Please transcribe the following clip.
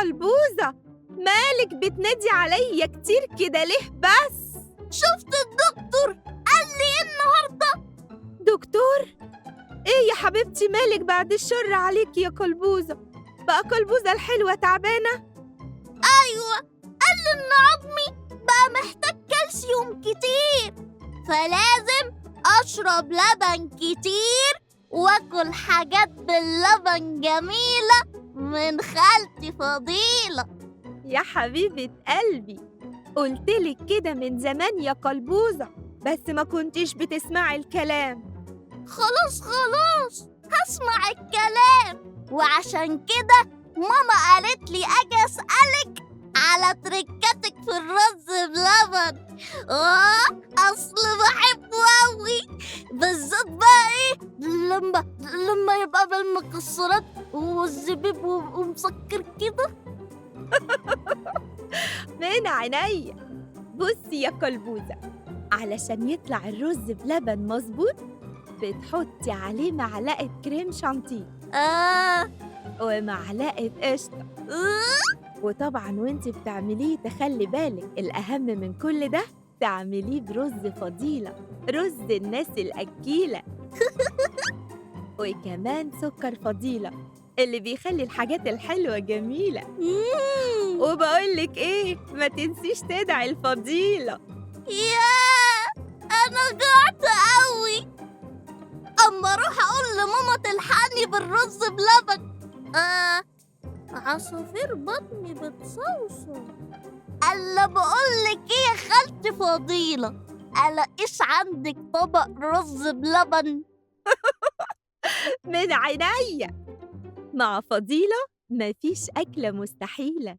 قلبوزة، مالك بتنادي عليا كتير كده ليه بس؟ شفت الدكتور قال لي إيه النهاردة؟ دكتور؟ ايه يا حبيبتي مالك بعد الشر عليك يا قلبوزة؟ بقى قلبوزة الحلوة تعبانة؟ أيوة، قال لي إن عظمي بقى محتاج كالسيوم كتير، فلازم أشرب لبن كتير وآكل حاجات باللبن جميلة من خالتي فضيلة. يا حبيبة قلبي، قلتلك كده من زمان يا قلبوزة، بس ما كنتش بتسمعي الكلام. خلاص هسمع الكلام، وعشان كده ماما قالت لي أجي أسألك على تركاتك في الرز بلبن. أصل بحبه أوي، بالذات بقى إيه لما يبقى بالمكسرات والزبيب ومسكر كده. من عينيا. بصي يا قلبوزة، علشان يطلع الرز بلبن مظبوط بتحطي عليه معلقة كريم شانتيه ومعلقة قشطة. وطبعا وانتي بتعمليه تخلي بالك الأهم من كل ده تعمليه برز فضيلة، رز الناس الأكيلة. وكمان سكر فضيلة اللي بيخلي الحاجات الحلوة جميلة. وبقولك ايه، ما تنسيش تدعي الفضيلة. ياه، أنا جعت أوي، أما أروح أقول لماما تلحقني بالرز بلبن. عصافير بطني بتصوصو. ألا بقولك إيه يا خالتي فضيلة، ألاقيش عندك طبق رز بلبن؟ من عينيا، مع فضيلة مفيش أكلة مستحيلة.